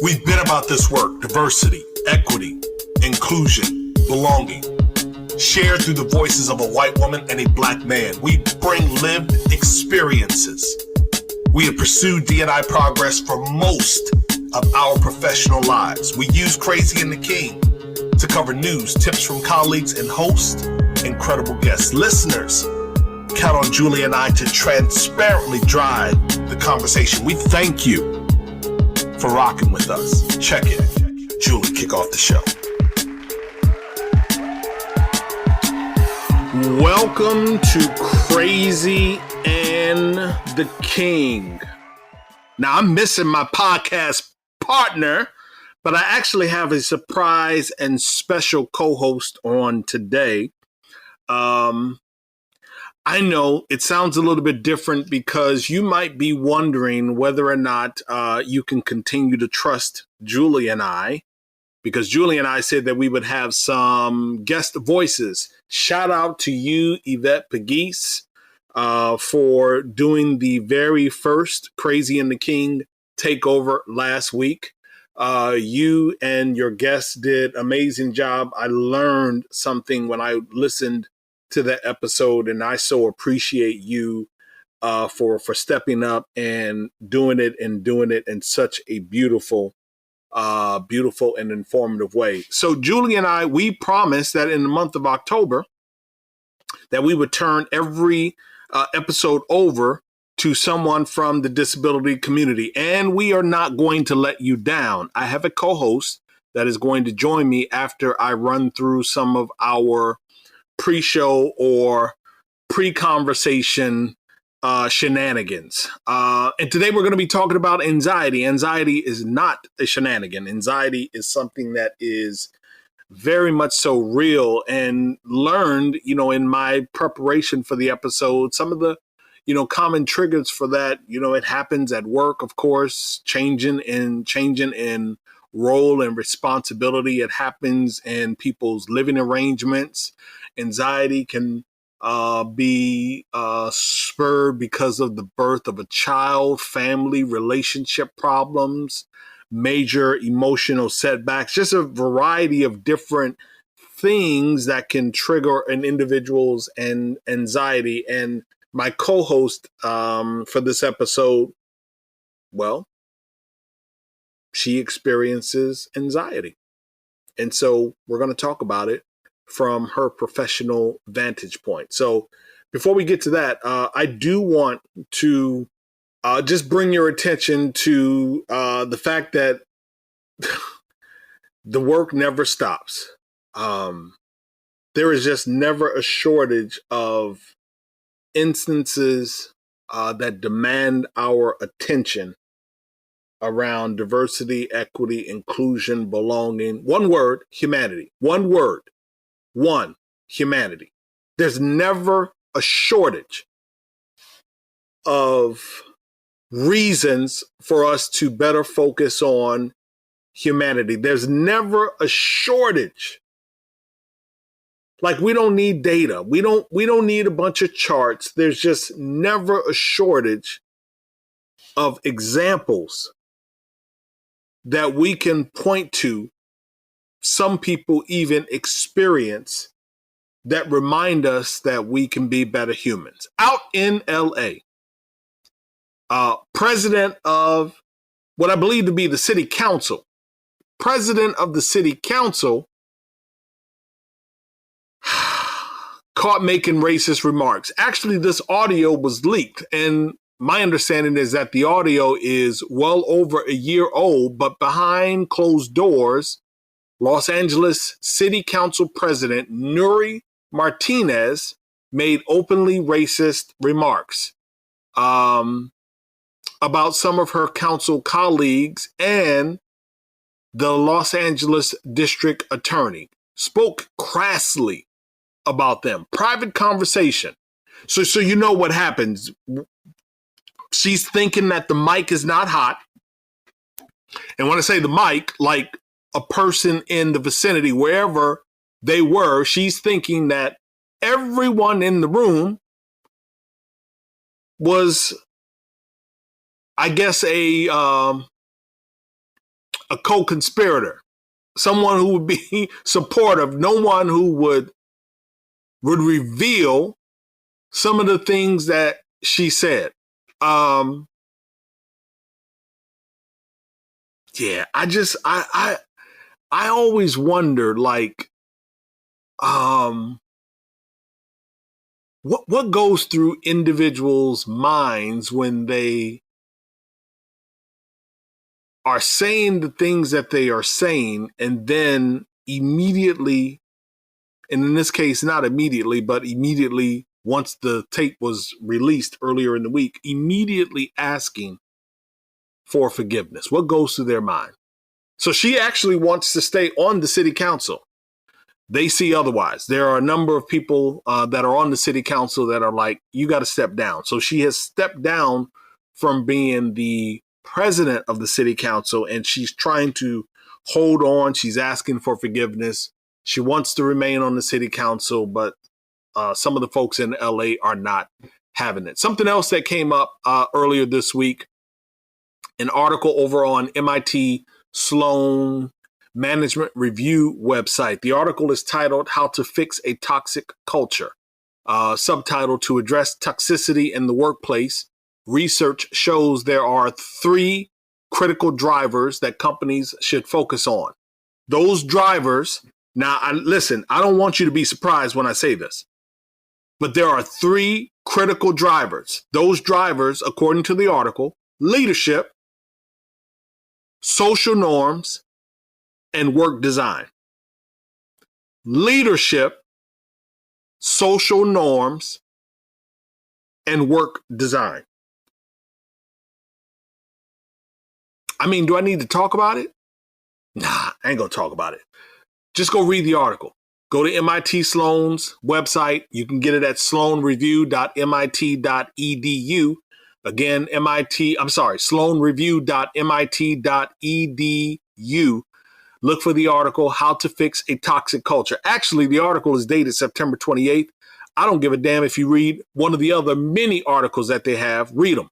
We've been about this work: diversity, equity, inclusion, belonging, shared through the voices of a white woman and a black man. We bring lived experiences. We have pursued D&I progress for most of our professional lives. We use Crazy and the King to cover news, tips from colleagues, and host incredible guests. Listeners, count on Julie and I to transparently drive the conversation. We thank you for rocking with us. Check it. Julie, kick off the show. Welcome to Crazy and the King. Now, I'm missing my podcast partner, but I actually have a surprise and special co-host on today. I know it sounds a little bit different because you might be wondering whether or not you can continue to trust Julie and I, because Julie and I said that we would have some guest voices. Shout out to you, Yvette Pegues, for doing the very first Crazy and the King takeover last week. You and your guests did an amazing job. I learned something when I listened to that episode, and I so appreciate you for stepping up and doing it in such a beautiful and informative way. So Julie and I, we promised that in the month of October that we would turn every episode over to someone from the disability community, and we are not going to let you down. I have a co-host that is going to join me after I run through some of our pre-show or pre-conversation shenanigans. And today we're going to be talking about anxiety. Anxiety is not a shenanigan. Anxiety is something that is very much so real, and learned, in my preparation for the episode, some of the, common triggers for that. It happens at work, of course, changing in role and responsibility. It happens in people's living arrangements. Anxiety can be spurred because of the birth of a child, family, relationship problems, major emotional setbacks, just a variety of different things that can trigger an individual's anxiety. And my co-host for this episode, well, she experiences anxiety. And so we're going to talk about it from her professional vantage point. So before we get to that, I do want to just bring your attention to the fact that the work never stops. There is just never a shortage of instances that demand our attention around diversity, equity, inclusion, belonging. One word, humanity. One word. One, humanity. There's never a shortage of reasons for us to better focus on humanity. There's never a shortage. Like, we don't need data. We don't need a bunch of charts. There's just never a shortage of examples that we can point to, some people even experience, that remind us that we can be better humans. Out in LA, president of what I believe to be the city council, president of the city council caught making racist remarks. Actually, this audio was leaked, and my understanding is that the audio is well over a year old, but behind closed doors, Los Angeles City Council President Nuri Martinez made openly racist remarks about some of her council colleagues, and the Los Angeles District Attorney spoke crassly about them. Private conversation. So you know what happens. She's thinking that the mic is not hot. And when I say the mic, like a person in the vicinity, wherever they were, she's thinking that everyone in the room was, I guess, a a co-conspirator, someone who would be supportive, no one who would reveal some of the things that she said. Yeah, I always wonder, like, what goes through individuals' minds when they are saying the things that they are saying, and then immediately, and in this case, not immediately, but immediately once the tape was released earlier in the week, immediately asking for forgiveness. What goes through their mind? So she actually wants to stay on the city council. They see otherwise. There are a number of people that are on the city council that are like, you got to step down. So she has stepped down from being the president of the city council, and she's trying to hold on. She's asking for forgiveness. She wants to remain on the city council, but some of the folks in LA are not having it. Something else that came up earlier this week, an article over on MIT Sloan Management Review website. The article is titled "How to Fix a Toxic Culture." Subtitle: "To Address Toxicity in the Workplace, Research Shows There Are 3 Critical Drivers That Companies Should Focus On." Those drivers, now listen, I don't want you to be surprised when I say this, but there are 3 critical drivers. Those drivers, according to the article: leadership, social norms, and work design. Leadership, social norms, and work design. I mean, do I need to talk about it? Nah, I ain't gonna talk about it. Just go read the article. Go to MIT Sloan's website. You can get it at sloanreview.mit.edu. Again, sloanreview.mit.edu. Look for the article, "How to Fix a Toxic Culture." Actually, the article is dated September 28th. I don't give a damn if you read one of the other many articles that they have. Read them.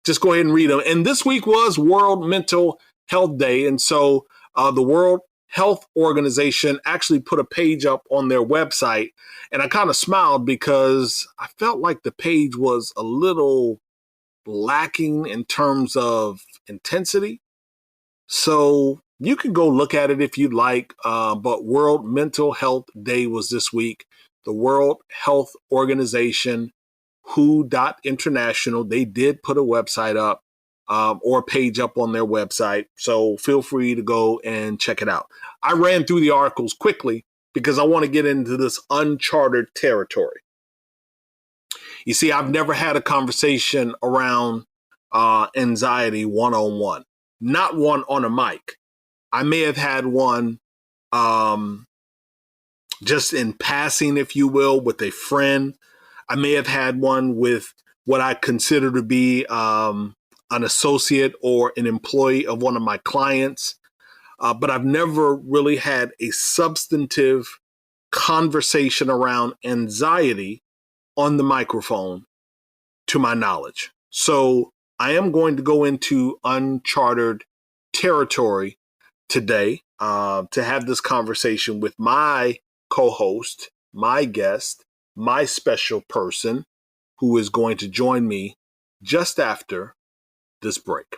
Just go ahead and read them. And this week was World Mental Health Day. And so the World Health Organization actually put a page up on their website. And I kind of smiled because I felt like the page was a little lacking in terms of intensity. So you can go look at it if you'd like. But World Mental Health Day was this week. The World Health Organization, WHO.International, they did put a website up or a page up on their website. So feel free to go and check it out. I ran through the articles quickly because I want to get into this uncharted territory. You see, I've never had a conversation around anxiety one-on-one, not one on a mic. I may have had one just in passing, if you will, with a friend. I may have had one with what I consider to be an associate or an employee of one of my clients. But I've never really had a substantive conversation around anxiety on the microphone, to my knowledge. So I am going to go into uncharted territory today to have this conversation with my co-host, my guest, my special person, who is going to join me just after this break.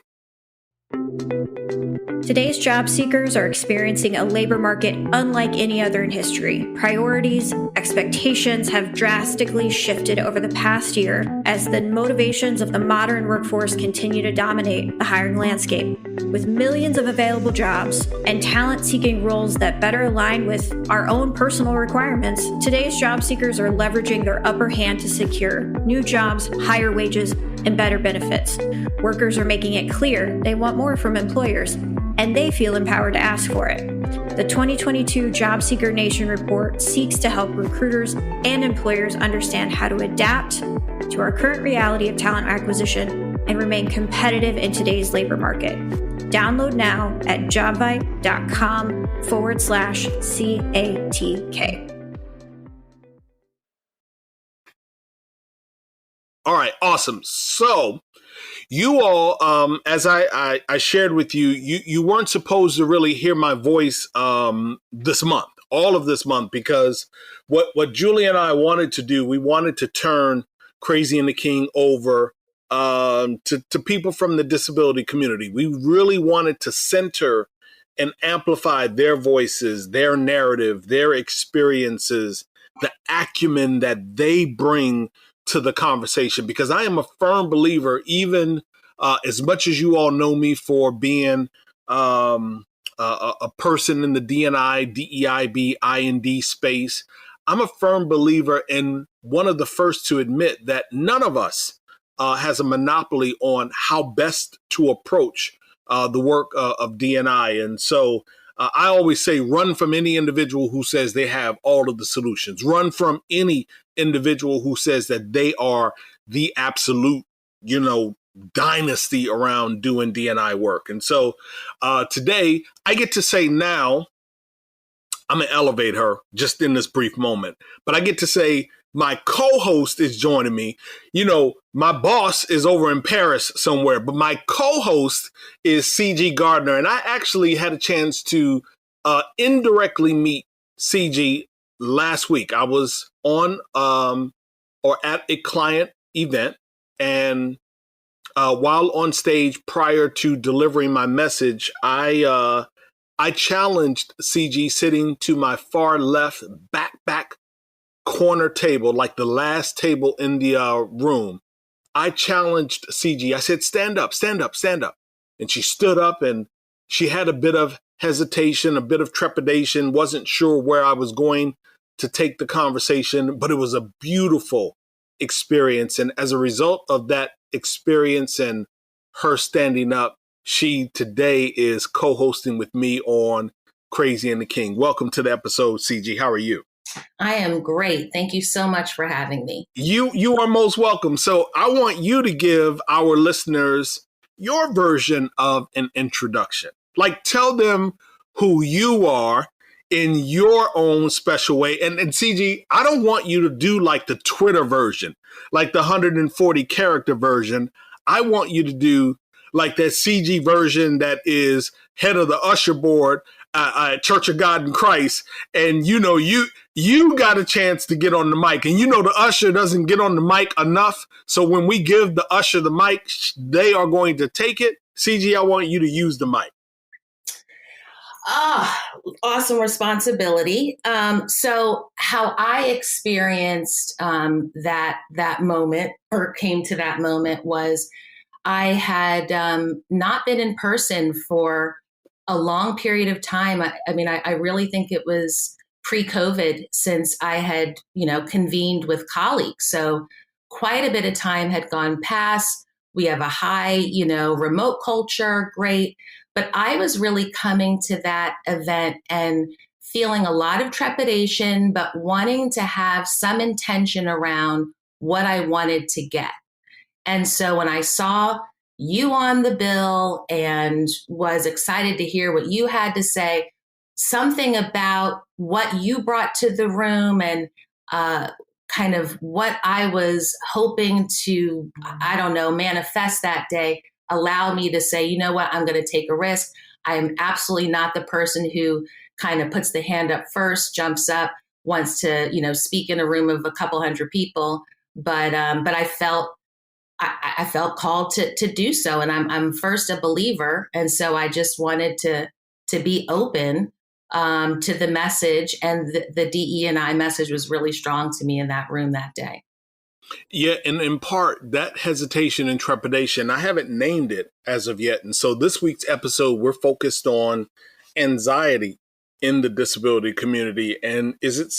Today's job seekers are experiencing a labor market unlike any other in history. Priorities, expectations have drastically shifted over the past year as the motivations of the modern workforce continue to dominate the hiring landscape. With millions of available jobs and talent seeking roles that better align with our own personal requirements, today's job seekers are leveraging their upper hand to secure new jobs, higher wages, and better benefits. Workers are making it clear they want more from employers, and they feel empowered to ask for it. The 2022 Job Seeker Nation report seeks to help recruiters and employers understand how to adapt to our current reality of talent acquisition and remain competitive in today's labor market. Download now at jobvite.com/CATK. All right. right, awesome. So you all, as I shared with you, you weren't supposed to really hear my voice this month, all of this month, because what Julie and I wanted to do, we wanted to turn Crazy and the King over to people from the disability community. We really wanted to center and amplify their voices, their narrative, their experiences, the acumen that they bring to the conversation, because I am a firm believer, even as much as you all know me for being a person in the DNI, DEIB, IND space, I'm a firm believer and one of the first to admit that none of us has a monopoly on how best to approach the work of DNI. And so I always say, run from any individual who says they have all of the solutions. Run from any individual who says that they are the absolute, dynasty around doing DNI work. And so today I get to say now, I'm going to elevate her just in this brief moment, but I get to say my co-host is joining me. My boss is over in Paris somewhere, but my co-host is Ciji Gardner. And I actually had a chance to indirectly meet Ciji last week. I was on or at a client event, and while on stage prior to delivering my message, I challenged Ciji sitting to my far left back corner table, like the last table in the room. I challenged Ciji. I said, stand up, stand up, stand up. And she stood up, and she had a bit of hesitation, a bit of trepidation, wasn't sure where I was going to take the conversation, but it was a beautiful experience. And as a result of that experience and her standing up, she today is co-hosting with me on Crazy and the King. Welcome to the episode, Ciji. How are you? I am great. Thank you so much for having me. You are most welcome. So I want you to give our listeners your version of an introduction. Like, tell them who you are in your own special way. And Ciji, I don't want you to do like the Twitter version, like the 140 character version. I want you to do like that CG version that is head of the usher board at Church of God in Christ. And you got a chance to get on the mic, and the usher doesn't get on the mic enough. So when we give the usher the mic, they are going to take it. CG, I want you to use the mic. Awesome responsibility. So how I experienced that moment, or came to that moment, was I had not been in person for a long period of time. I really think it was pre-COVID since I had, convened with colleagues. So quite a bit of time had gone past. We have a high, remote culture, great. But I was really coming to that event and feeling a lot of trepidation, but wanting to have some intention around what I wanted to get. And so when I saw you on the bill and was excited to hear what you had to say, something about what you brought to the room and kind of what I was hoping to, manifest that day, allow me to say, you know what, I'm going to take a risk. I am absolutely not the person who kind of puts the hand up first, jumps up, wants to, speak in a room of a couple hundred people. But I felt called to do so. And I'm first a believer. And so I just wanted to be open to the message. And the DE&I message was really strong to me in that room that day. Yeah, and in part, that hesitation and trepidation, I haven't named it as of yet. And so this week's episode, we're focused on anxiety in the disability community. And is it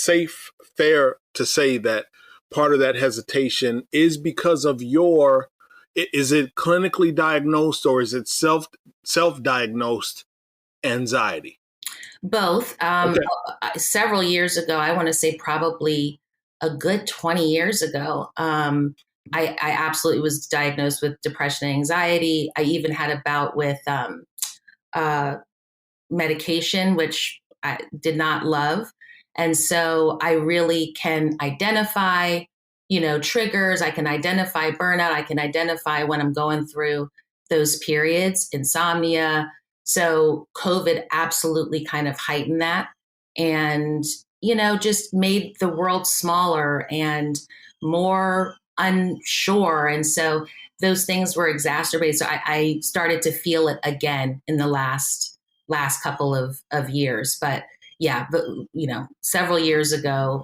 fair to say that part of that hesitation is because of is it clinically diagnosed, or is it self-diagnosed anxiety? Both. Several years ago, I want to say probably a good 20 years ago, I absolutely was diagnosed with depression and anxiety. I even had a bout with medication, which I did not love. And so I really can identify, triggers. I can identify burnout. I can identify when I'm going through those periods, insomnia. So COVID absolutely kind of heightened that and, just made the world smaller and more unsure. And so those things were exacerbated. So I started to feel it again in the last couple of years. But yeah, but several years ago,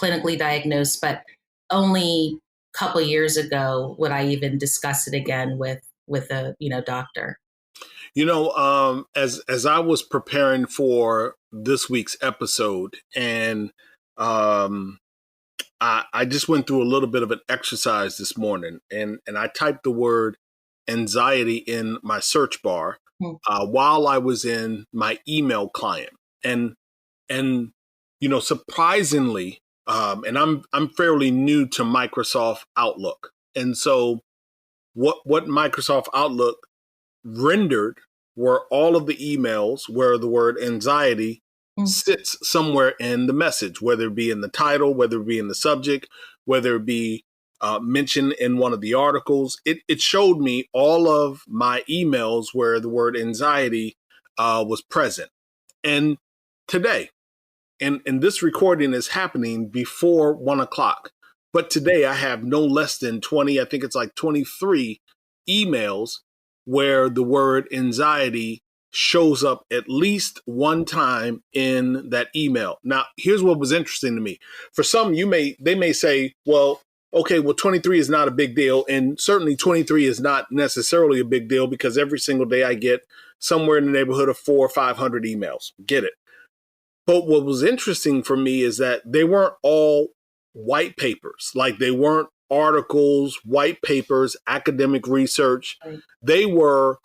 clinically diagnosed, but only a couple years ago would I even discuss it again with a doctor. As I was preparing for this week's episode, and I just went through a little bit of an exercise this morning, and I typed the word anxiety in my search bar while I was in my email client, and surprisingly, and I'm fairly new to Microsoft Outlook, and so what Microsoft Outlook rendered were all of the emails where the word anxiety sits somewhere in the message, whether it be in the title, whether it be in the subject, whether it be mentioned in one of the articles. It showed me all of my emails where the word anxiety was present. And today, and this recording is happening before 1 o'clock, but today I have no less than 20, I think it's like 23 emails where the word anxiety shows up at least one time in that email. Now, here's what was interesting to me. For some, they may say, well, okay, well, 23 is not a big deal. And certainly 23 is not necessarily a big deal because every single day I get somewhere in the neighborhood of 400 or 500 emails. Get it. But what was interesting for me is that they weren't all white papers. Like they weren't articles, white papers, academic research. Right. They were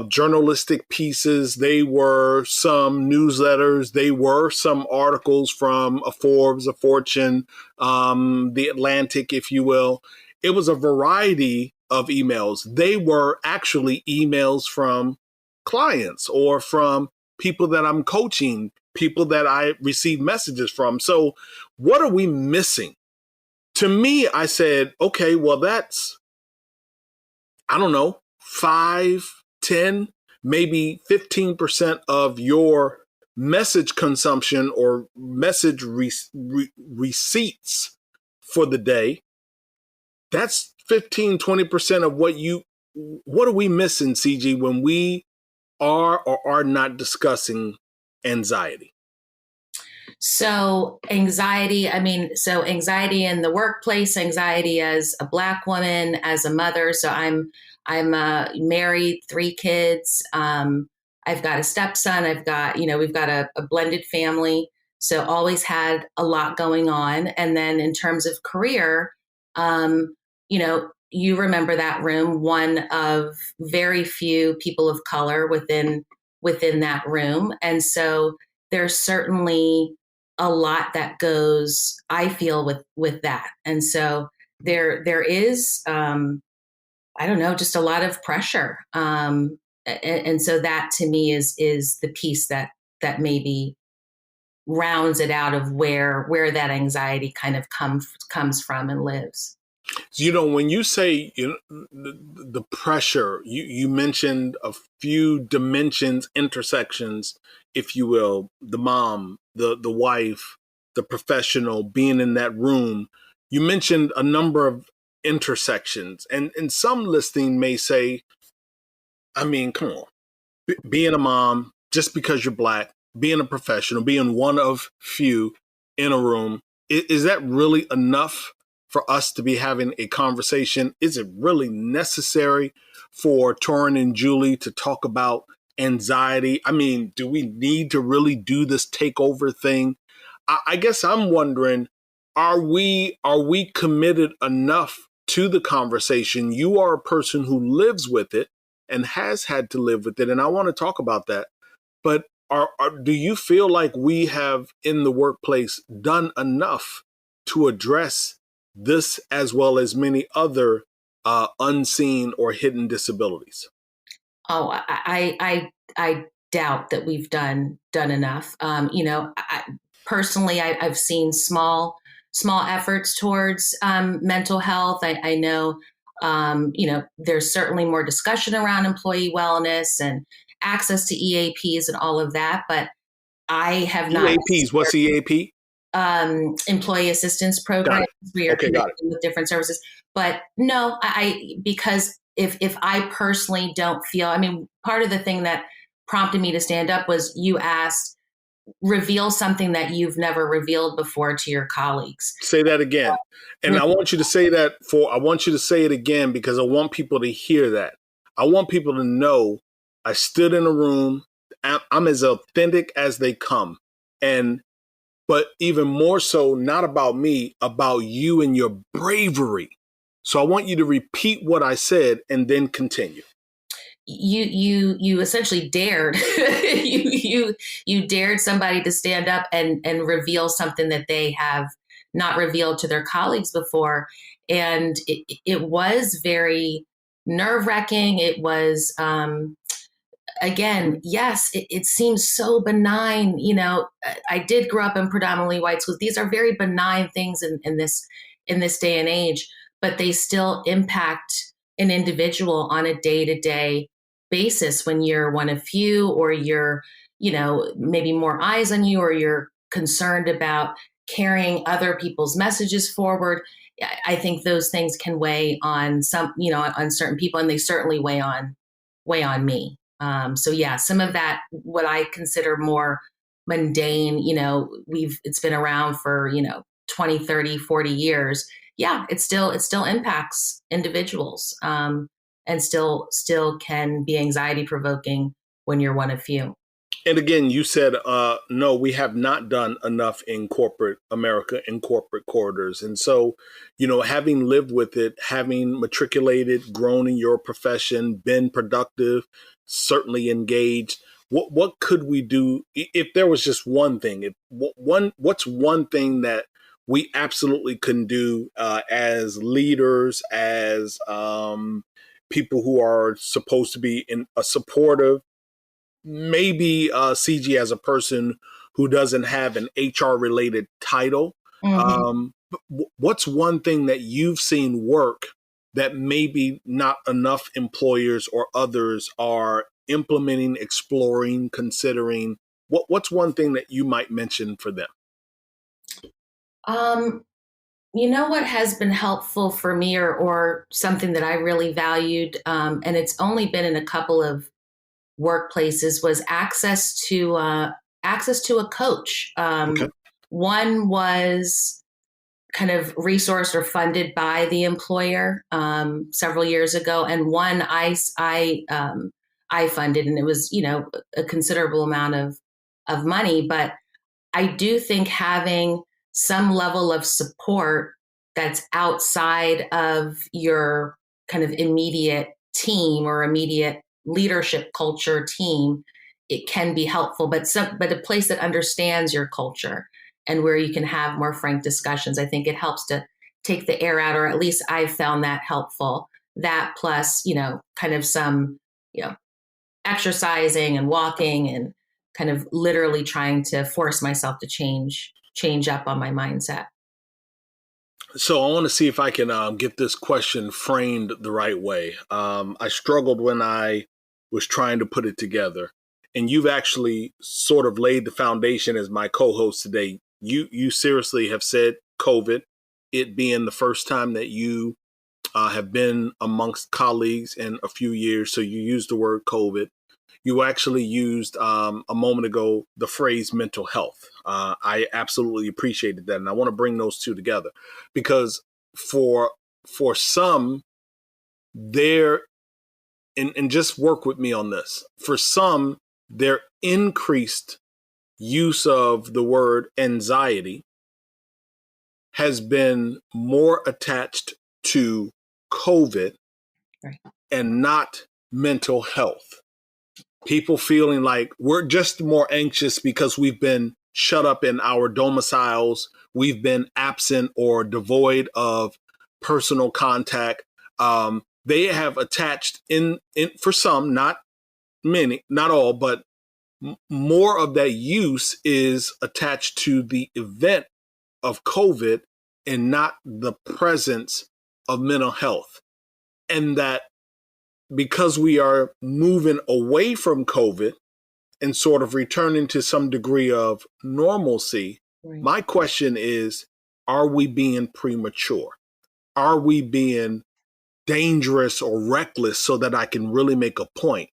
journalistic pieces. They were some newsletters. They were some articles from a Forbes, a Fortune, the Atlantic, if you will. It was a variety of emails. They were actually emails from clients or from people that I'm coaching, people that I receive messages from. So what are we missing? To me, I said, okay, well, that's, I don't know, 5, 10, maybe 15% of your message consumption or message receipts for the day. That's 15, 20% of what are we missing, Ciji, when we are or are not discussing anxiety? So anxiety in the workplace, anxiety as a Black woman, as a mother. So I'm married, 3 kids. I've got a stepson. I've got, we've got a blended family. So always had a lot going on. And then in terms of career, you remember that room, one of very few people of color within that room. And so there's certainly a lot that goes, I feel, with that. And so there is, I don't know, just a lot of pressure. And so that to me is the piece that maybe rounds it out of where that anxiety kind of comes from and lives. When you say the pressure, you mentioned a few dimensions, intersections, if you will, the mom, the wife, the professional being in that room. You mentioned a number of intersections, and some listening may say, I mean, come on, being a mom, just because you're Black, being a professional, being one of few in a room, is that really enough for us to be having a conversation? Is it really necessary for Torin and Julie to talk about anxiety? I mean, do we need to really do this takeover thing? I guess I'm wondering, are we committed enough to the conversation? You are a person who lives with it and has had to live with it, and I want to talk about that. But do you feel like we have in the workplace done enough to address this as well as many other unseen or hidden disabilities? Oh, I doubt that we've done enough. Personally, I've seen small small efforts towards mental health. I know, there's certainly more discussion around employee wellness and access to EAPs and all of that, but I have not. EAPs, what's EAP? Employee assistance programs. We are connected with different services. But no, because if I personally don't feel, I mean, part of the thing that prompted me to stand up was you asked, reveal something that you've never revealed before to your colleagues. Say that again. And I want you to say that I want you to say it again because I want people to hear that. I want people to know I stood in a room. I'm as authentic as they come. But even more so, not about me, about you and your bravery. So I want you to repeat what I said and then continue. You essentially dared you dared somebody to stand up and reveal something that they have not revealed to their colleagues before. And it was very nerve-wracking. It was, again, yes, it seems so benign. I did grow up in predominantly white schools. These are very benign things in this day and age, but they still impact an individual on a day-to-day basis when you're one of few, or you're, maybe more eyes on you, or you're concerned about carrying other people's messages forward. I think those things can weigh on on certain people, and they certainly weigh on me. So yeah, some of that, what I consider more mundane, it's been around for, 20, 30, 40 years. Yeah, it still impacts individuals, and still can be anxiety provoking when you're one of few. And again, you said, no, we have not done enough in corporate America, in corporate corridors. And so, having lived with it, having matriculated, grown in your profession, been productive, certainly engaged, what could we do if there was just one thing? What's one thing that we absolutely can do as leaders, as people who are supposed to be in a supportive, maybe Ciji as a person who doesn't have an HR related title. What's one thing that you've seen work that maybe not enough employers or others are implementing, exploring, considering? What's one thing that you might mention for them? What has been helpful for me, or something that I really valued, and it's only been in a couple of workplaces, was access to a coach. Okay. One was kind of resourced or funded by the employer several years ago, and one I funded, and it was a considerable amount of money. But I do think having some level of support that's outside of your kind of immediate team or immediate leadership culture team, it can be helpful, but a place that understands your culture and where you can have more frank discussions. I think it helps to take the air out, or at least I've found that helpful. That plus, kind of some, exercising and walking, and kind of literally trying to force myself to change up on my mindset. So I want to see if I can get this question framed the right way. I struggled when I was trying to put it together, and you've actually sort of laid the foundation as my co-host today. You seriously have said COVID, it being the first time that you have been amongst colleagues in a few years. So you used the word COVID. You actually used a moment ago the phrase mental health. I absolutely appreciated that. And I want to bring those two together because for some, and just work with me on this. For some, their increased use of the word anxiety has been more attached to COVID and not mental health. People feeling like we're just more anxious because we've been shut up in our domiciles. We've been absent or devoid of personal contact. They have attached in for some, not many, not all, but more of that use is attached to the event of COVID and not the presence of mental health. And that because we are moving away from COVID and sort of returning to some degree of normalcy, Right. my question is, are we being premature? Are we being dangerous or reckless so that I can really make a point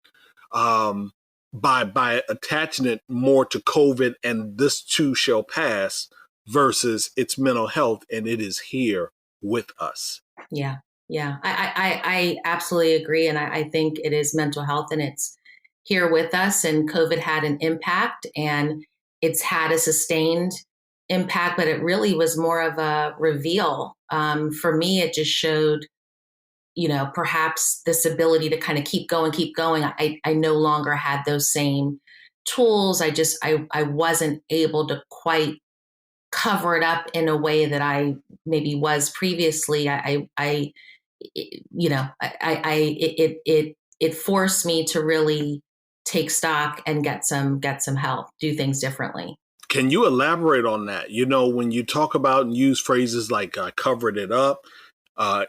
by attaching it more to COVID and this too shall pass versus it's mental health and it is here with us? Yeah. Yeah. I absolutely agree. And I think it is mental health and it's here with us. And COVID had an impact and it's had a sustained impact, but it really was more of a reveal. For me, it just showed, perhaps this ability to kind of keep going, keep going. I no longer had those same tools. I wasn't able to quite cover it up in a way that I maybe was previously. It forced me to really take stock and get some help, do things differently. Can you elaborate on that? When you talk about and use phrases like covered it up,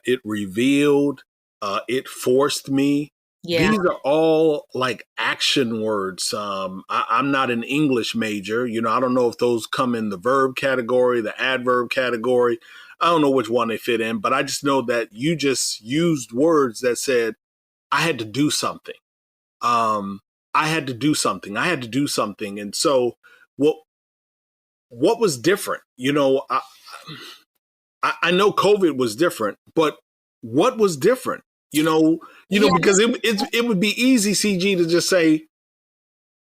it revealed, it forced me. Yeah. These are all like action words. I'm not an English major. I don't know if those come in the verb category, the adverb category. I don't know which one they fit in, but I just know that you just used words that said, I had to do something. I had to do something. I had to do something. And so what was different? I know COVID was different, but what was different? Because it would be easy, CG, to just say,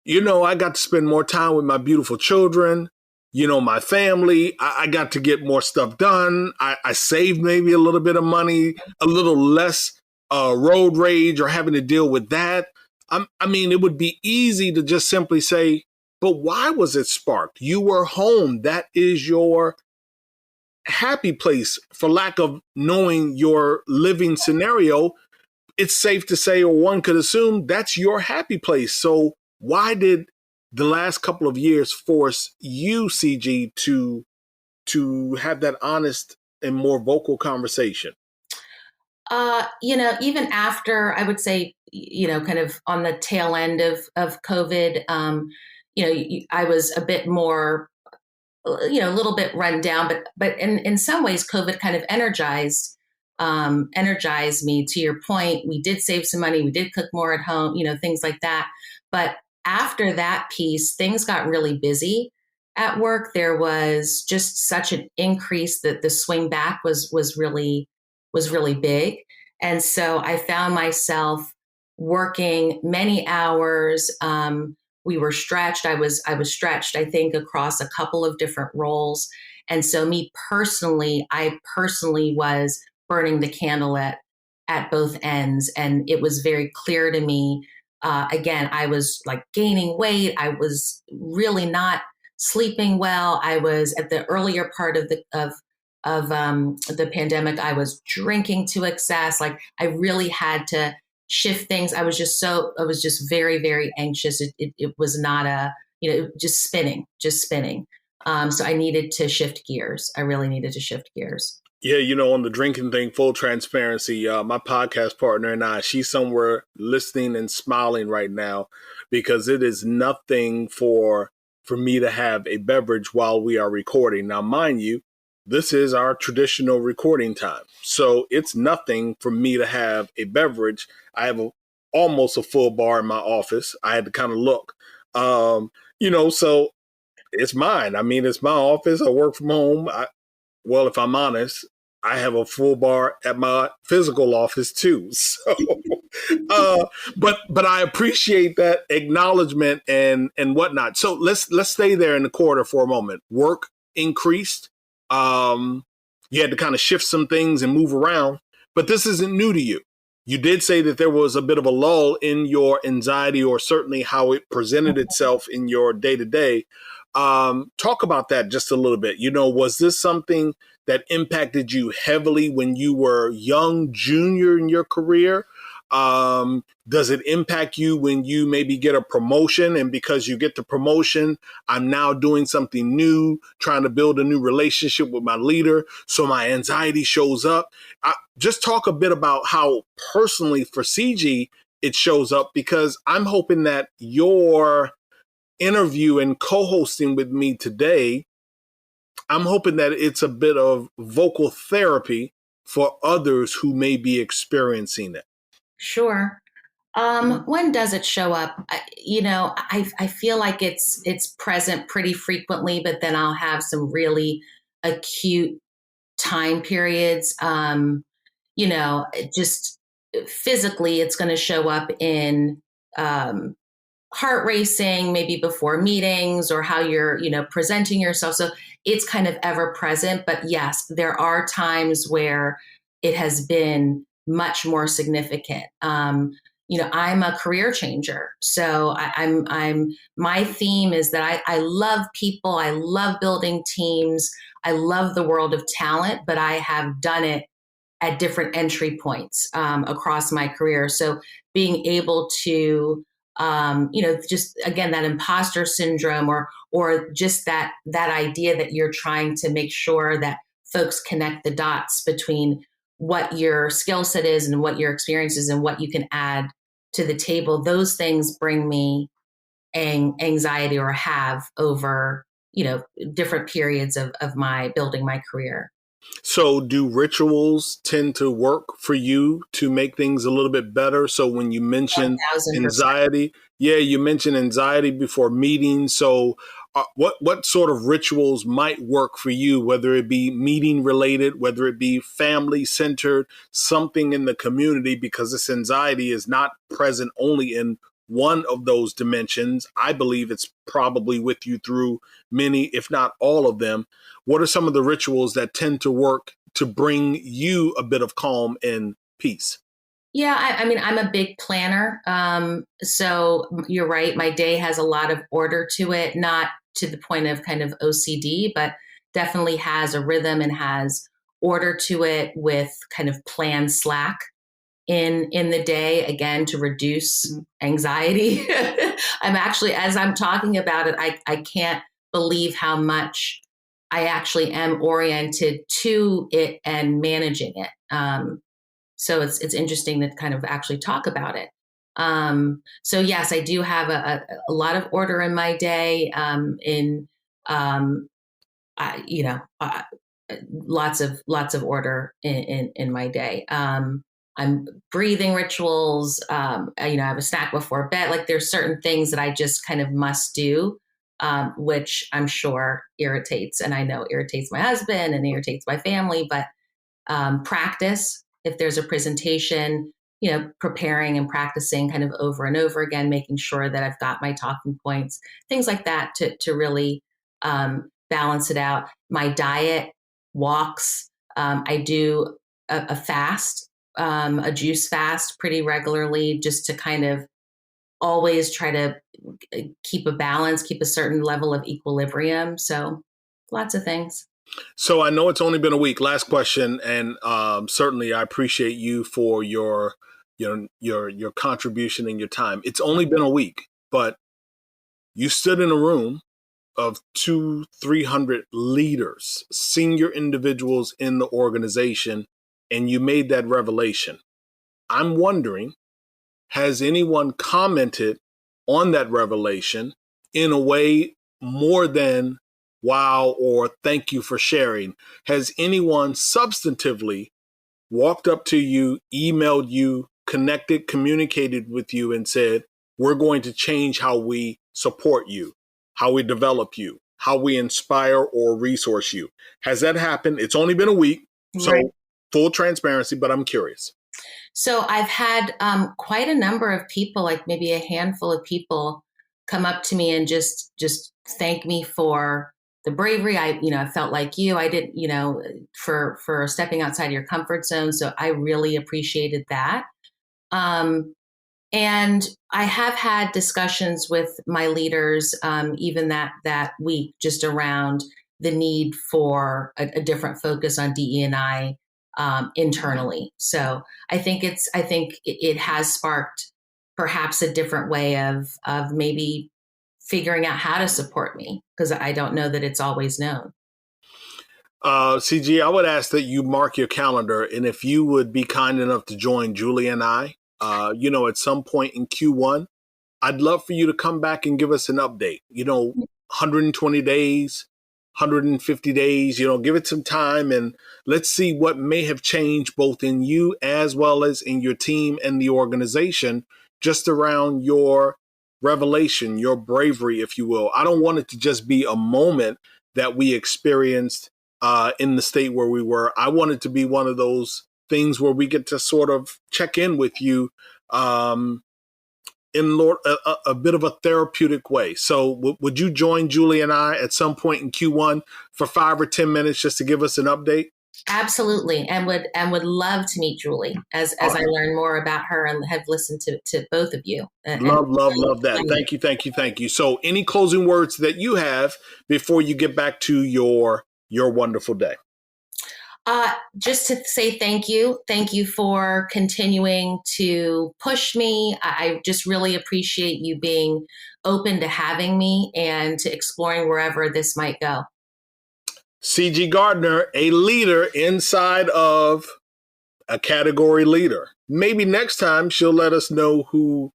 I got to spend more time with my beautiful children, my family. I got to get more stuff done. I saved maybe a little bit of money, a little less road rage or having to deal with that. It would be easy to just simply say, but why was it sparked? You were home. That is your happy place. For lack of knowing your living scenario, it's safe to say, or one could assume, that's your happy place. So why did the last couple of years force you, CG, to have that honest and more vocal conversation? Even after, I would say, kind of on the tail end of COVID, I was a bit more, a little bit run down, but in some ways, COVID kind of energized me. To your point, we did save some money, we did cook more at home, things like that. But after that piece, things got really busy at work. There was just such an increase that the swing back was really big. And so I found myself working many hours. We were stretched. I was stretched, I think, across a couple of different roles. And so I personally was burning the candle at both ends. And it was very clear to me, again, I was like gaining weight. I was really not sleeping well. I was at the earlier part of the pandemic. I was drinking to excess. Like I really had to shift things. I was just very, very anxious. It was not just spinning. So I needed to shift gears. I really needed to shift gears. Yeah, on the drinking thing, full transparency, my podcast partner and I, she's somewhere listening and smiling right now because it is nothing for me to have a beverage while we are recording. Now, mind you, this is our traditional recording time. So it's nothing for me to have a beverage. I have almost a full bar in my office. I had to kind of look, so it's mine. It's my office. I work from home. Well, if I'm honest, I have a full bar at my physical office too. So, but I appreciate that acknowledgement and whatnot. So let's stay there in the quarter for a moment. Work increased. You had to kind of shift some things and move around, but this isn't new to you. You did say that there was a bit of a lull in your anxiety, or certainly how it presented itself in your day-to-day. Talk about that just a little bit. Was this something that impacted you heavily when you were young, junior in your career? Does it impact you when you maybe get a promotion, and because you get the promotion, I'm now doing something new, trying to build a new relationship with my leader, so my anxiety shows up? Just talk a bit about how personally for Ciji it shows up, because I'm hoping that your interview and co-hosting with me today, I'm hoping that it's a bit of vocal therapy for others who may be experiencing it. Sure. When does it show up? I feel like it's present pretty frequently, but then I'll have some really acute time periods. Just physically, it's going to show up in heart racing, maybe before meetings, or how you're, presenting yourself. So it's kind of ever present. But yes, there are times where it has been much more significant. I'm a career changer. So I'm my theme is that I love people. I love building teams. I love the world of talent, but I have done it at different entry points across my career. So being able to, just again, that imposter syndrome, or just that idea that you're trying to make sure that folks connect the dots between what your skill set is and what your experience is and what you can add to the table. Those things bring me anxiety, or have over, different periods of my building my career. So do rituals tend to work for you to make things a little bit better? So when you mention 1000%. anxiety, you mentioned anxiety before meetings. So what sort of rituals might work for you, whether it be meeting related, whether it be family centered, something in the community, because this anxiety is not present only in one of those dimensions. I believe it's probably with you through many, if not all of them. What are some of the rituals that tend to work to bring you a bit of calm and peace? Yeah, I'm a big planner. So you're right. My day has a lot of order to it, not to the point of kind of OCD, but definitely has a rhythm and has order to it, with kind of planned slack in the day, again, to reduce anxiety. I'm actually, as I'm talking about it, I can't believe how much I actually am oriented to it and managing it. So it's interesting to kind of actually talk about it. So yes, I do have a lot of order in my day. Lots of order in my day. I'm breathing rituals. I have a snack before bed. Like, there's certain things that I just kind of must do, which I'm sure irritates, and I know irritates my husband and irritates my family. But practice, if there's a presentation, preparing and practicing kind of over and over again, making sure that I've got my talking points, things like that to really balance it out. My diet, walks. I do a fast, a juice fast pretty regularly, just to kind of always try to keep a balance, keep a certain level of equilibrium. So lots of things. So I know it's only been a week. Last question, and certainly I appreciate you for your contribution and your time. It's only been a week, but you stood in a room of 200-300 leaders, senior individuals in the organization, and you made that revelation. I'm wondering, has anyone commented on that revelation in a way more than wow or thank you for sharing? Has anyone substantively walked up to you, emailed you, connected, communicated with you, and said, we're going to change how we support you, how we develop you, how we inspire or resource you? Has that happened? It's only been a week, so Right. full transparency, but I'm curious. So I've had quite a number of people, like maybe a handful of people, come up to me and just thank me for the bravery. I felt like you. I didn't, for stepping outside your comfort zone. So I really appreciated that. And I have had discussions with my leaders, even that week, just around the need for a different focus on DE&I internally. So I think it has sparked perhaps a different way of maybe figuring out how to support me, because I don't know that it's always known. CG, I would ask that you mark your calendar, and if you would be kind enough to join Julie and I, at some point in Q1, I'd love for you to come back and give us an update. 120 days, 150 days, give it some time, and let's see what may have changed both in you as well as in your team and the organization, just around your revelation, your bravery, if you will. I don't want it to just be a moment that we experienced in the state where we were. I want it to be one of those things where we get to sort of check in with you in a bit of a therapeutic way. So would you join Julie and I at some point in Q1 for 5 or 10 minutes just to give us an update? Absolutely. And would love to meet Julie as I learn more about her and have listened to both of you. Love that. Thank you. So any closing words that you have before you get back to your wonderful day? Just to say thank you. Thank you for continuing to push me. I just really appreciate you being open to having me and to exploring wherever this might go. Ciji Gardner, a leader inside of a category leader. Maybe next time she'll let us know who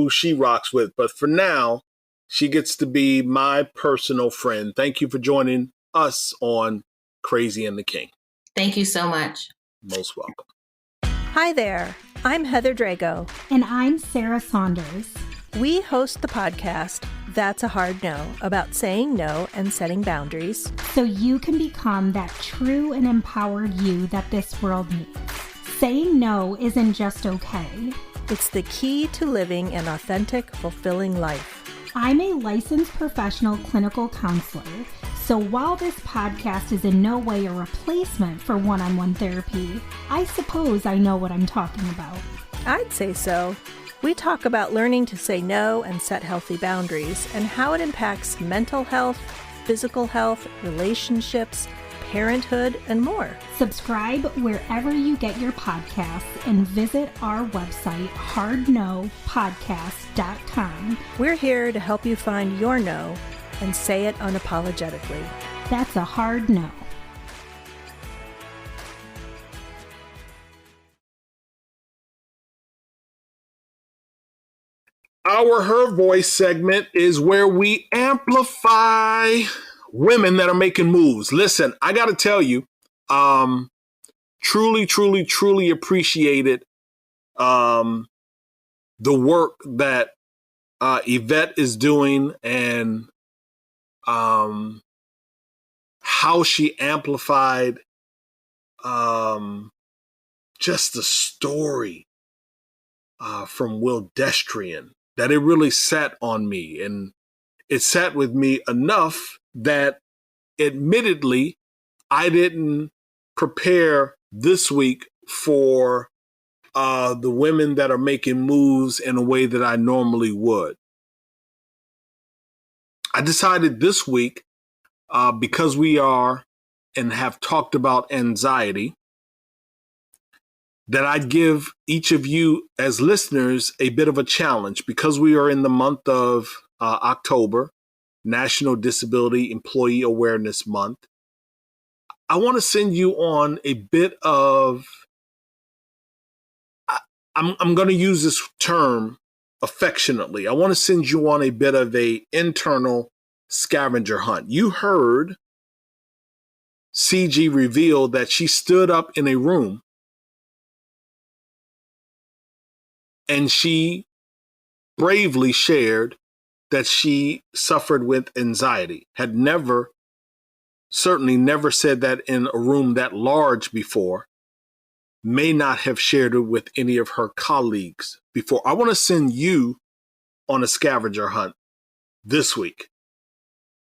she rocks with. But for now, she gets to be my personal friend. Thank you for joining us on Crazy and the King. Thank you so much. Most welcome. Hi there. I'm Heather Drago. And I'm Sarah Saunders. We host the podcast, That's a Hard No, about saying no and setting boundaries. So you can become that true and empowered you that this world needs. Saying no isn't just okay. It's the key to living an authentic, fulfilling life. I'm a licensed professional clinical counselor. So while this podcast is in no way a replacement for one-on-one therapy, I suppose I know what I'm talking about. I'd say so. We talk about learning to say no and set healthy boundaries and how it impacts mental health, physical health, relationships, parenthood, and more. Subscribe wherever you get your podcasts and visit our website, hardnopodcast.com. We're here to help you find your no and say it unapologetically. That's a hard no. Our Her Voice segment is where we amplify women that are making moves. Listen, I got to tell you, truly appreciated the work that Yvette is doing and how she amplified just the story from Will Destrian, that it really sat on me, and it sat with me enough that admittedly I didn't prepare this week for the women that are making moves in a way that I normally would. I decided this week, because we are and have talked about anxiety, that I'd give each of you as listeners a bit of a challenge, because we are in the month of October, National Disability Employee Awareness Month. I want to send you on a bit of, I'm going to use this term affectionately. I want to send you on a bit of a internal scavenger hunt. You heard Ciji reveal that she stood up in a room and she bravely shared that she suffered with anxiety, had certainly never said that in a room that large before, may not have shared it with any of her colleagues before. I want to send you on a scavenger hunt this week.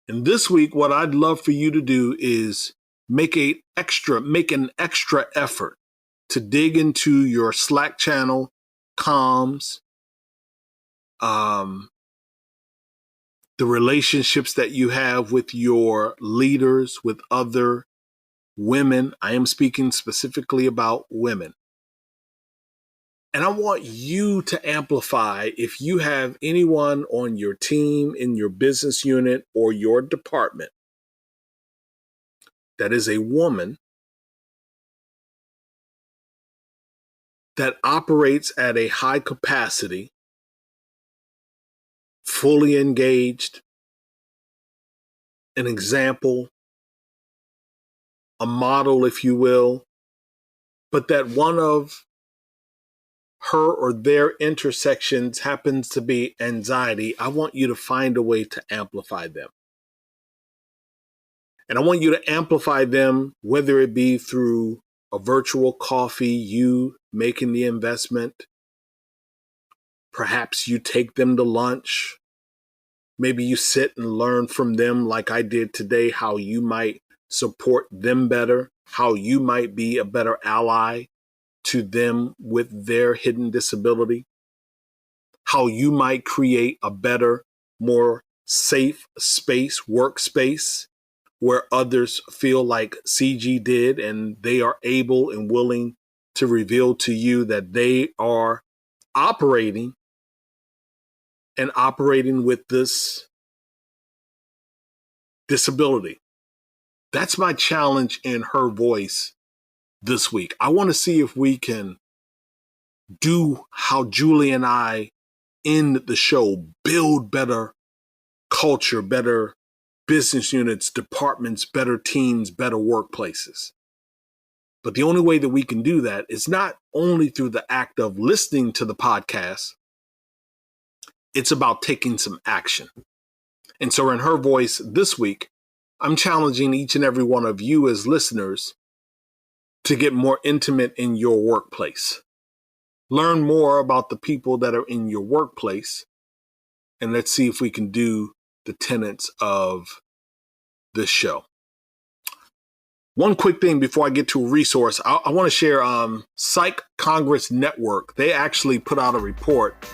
And this week, what I'd love for you to do is make an extra effort to dig into your Slack channel, comms, the relationships that you have with your leaders, with other women. I am speaking specifically about women. And I want you to amplify if you have anyone on your team, in your business unit, or your department that is a woman that operates at a high capacity, fully engaged, an example, a model, if you will, but that one of her or their intersections happens to be anxiety. I want you to find a way to amplify them. And I want you to amplify them, whether it be through a virtual coffee, you making the investment. Perhaps you take them to lunch. Maybe you sit and learn from them like I did today, how you might support them better, how you might be a better ally to them with their hidden disability, how you might create a better, more safe space, workspace, where others feel like Ciji did, and they are able and willing to reveal to you that they are operating with this disability. That's my challenge in her voice this week. I want to see if we can do how Julie and I end the show, build better culture, better business units, departments, better teams, better workplaces. But the only way that we can do that is not only through the act of listening to the podcast, it's about taking some action. And so in her voice this week, I'm challenging each and every one of you as listeners to get more intimate in your workplace. Learn more about the people that are in your workplace, and let's see if we can do the tenets of this show. One quick thing before I get to a resource, I want to share Psych Congress Network. They actually put out a report.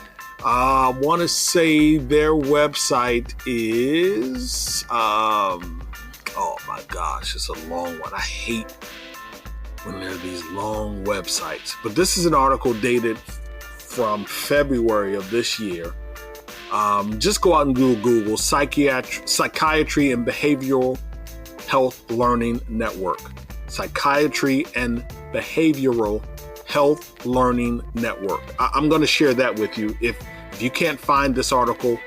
I want to say their website is, oh my gosh, it's a long one. I hate when there are these long websites. But this is an article dated from February of this year. Just go out and Google Psychiatry and Behavioral Health Learning Network. Psychiatry and Behavioral Health Learning Network. I'm going to share that with you. If you can't find this article,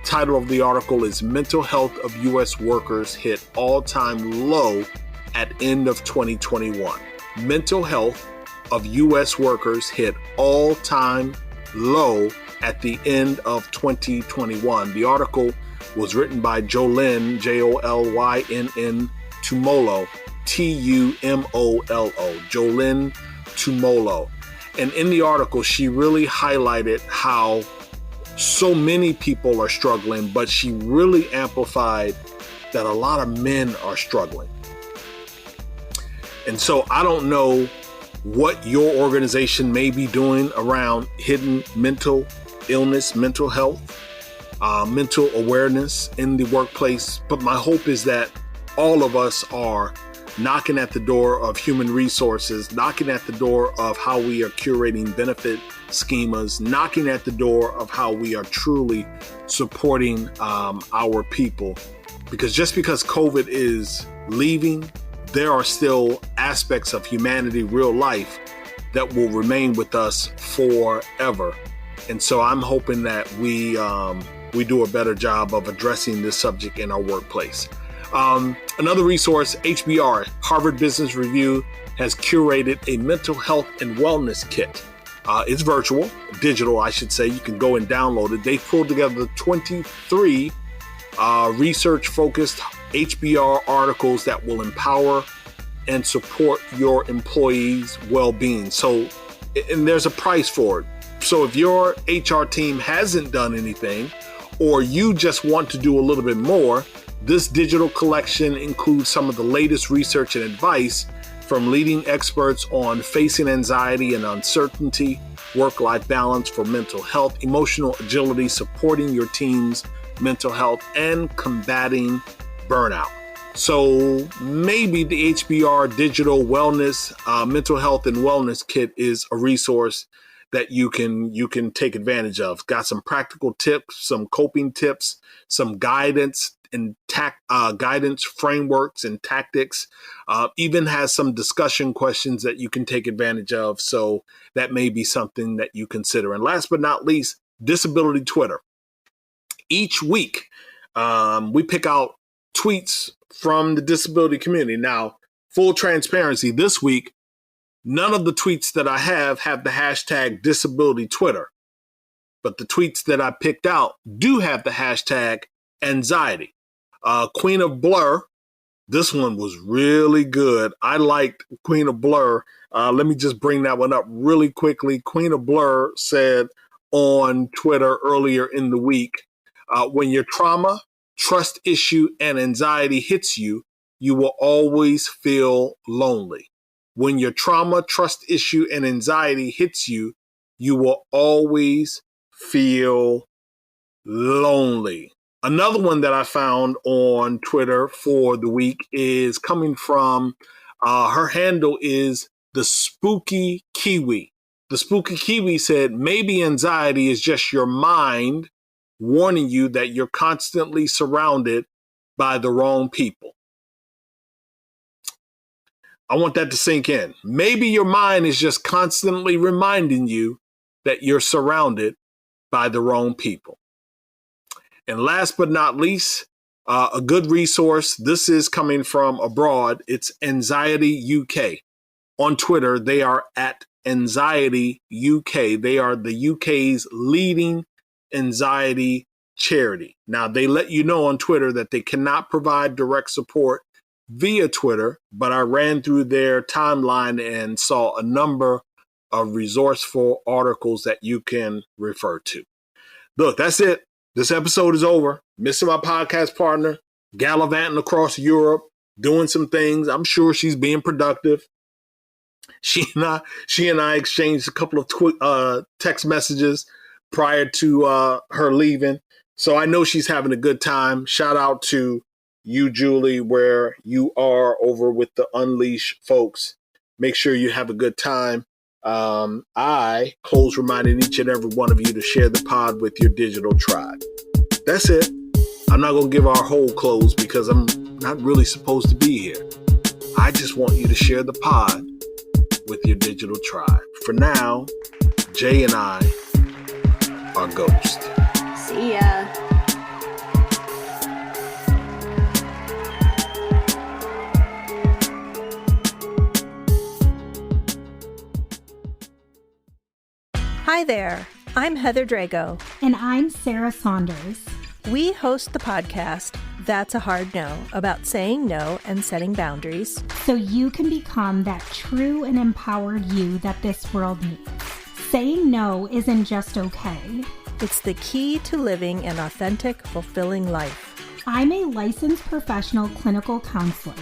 title of the article is Mental Health of U.S. Workers Hit All-Time Low at End of 2021. Mental health of U.S. workers hit all-time low at the end of 2021. The article was written by Jolynn, Jollynn Tumolo, Tumolo, Jolynn Tumolo. And in the article, she really highlighted how so many people are struggling, but she really amplified that a lot of men are struggling. And so I don't know what your organization may be doing around hidden mental illness, mental health, mental awareness in the workplace. But my hope is that all of us are knocking at the door of human resources, knocking at the door of how we are curating benefit schemas, knocking at the door of how we are truly supporting our people. Because just because COVID is leaving, there are still aspects of humanity, real life, that will remain with us forever. And so I'm hoping that we do a better job of addressing this subject in our workplace. Another resource, HBR, Harvard Business Review, has curated a mental health and wellness kit. It's virtual, digital, I should say. You can go and download it. They pulled together 23 research-focused HBR articles that will empower and support your employees' well-being. So, and there's a price for it. So if your HR team hasn't done anything, or you just want to do a little bit more, this digital collection includes some of the latest research and advice from leading experts on facing anxiety and uncertainty, work-life balance for mental health, emotional agility, supporting your team's mental health, and combating burnout. So maybe the HBR Digital Wellness Mental Health and Wellness Kit is a resource that you can take advantage of. Got some practical tips, some coping tips, some guidance and guidance frameworks and tactics. Even has some discussion questions that you can take advantage of. So that may be something that you consider. And last but not least, Disability Twitter. Each week, we pick out tweets from the disability community. Now, full transparency, this week, none of the tweets that I have the hashtag disability Twitter, but the tweets that I picked out do have the hashtag anxiety. Queen of Blur, this one was really good. I liked Queen of Blur. Let me just bring that one up really quickly. Queen of Blur said on Twitter earlier in the week, when your trauma, trust issue, and anxiety hits you, you will always feel lonely. When your trauma, trust issue, and anxiety hits you, you will always feel lonely. Another one that I found on Twitter for the week is coming from, her handle is the Spooky Kiwi. The Spooky Kiwi said, maybe anxiety is just your mind warning you that you're constantly surrounded by the wrong people. I want that to sink in. Maybe your mind is just constantly reminding you that you're surrounded by the wrong people. And last but not least, a good resource. This is coming from abroad. It's Anxiety UK. On Twitter, they are at Anxiety UK. They are the UK's leading anxiety charity. Now, they let you know on Twitter that they cannot provide direct support via Twitter, but I ran through their timeline and saw a number of resourceful articles that you can refer to. Look, that's it. This episode is over. Missing my podcast partner, gallivanting across Europe, doing some things. I'm sure she's being productive. She and I exchanged a couple of text messages prior to her leaving. So I know she's having a good time. Shout out to you, Julie, where you are over with the Unleash folks. Make sure you have a good time. I close reminding each and every one of you to share the pod with your digital tribe. That's it. I'm not going to give our whole close because I'm not really supposed to be here. I just want you to share the pod with your digital tribe. For now, Jay and I are Ghost. See ya. Hi there, I'm Heather Drago. And I'm Sarah Saunders. We host the podcast, That's a Hard No, about saying no and setting boundaries. So you can become that true and empowered you that this world needs. Saying no isn't just okay. It's the key to living an authentic, fulfilling life. I'm a licensed professional clinical counselor,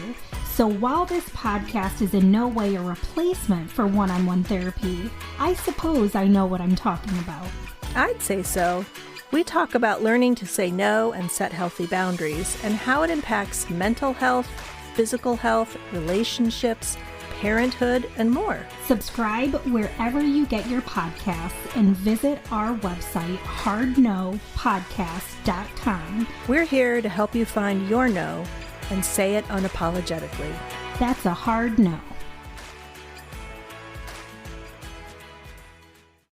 so while this podcast is in no way a replacement for one-on-one therapy, I suppose I know what I'm talking about. I'd say so. We talk about learning to say no and set healthy boundaries and how it impacts mental health, physical health, relationships, parenthood, and more. Subscribe wherever you get your podcasts and visit our website, hardnopodcast.com. We're here to help you find your no and say it unapologetically. That's a hard no.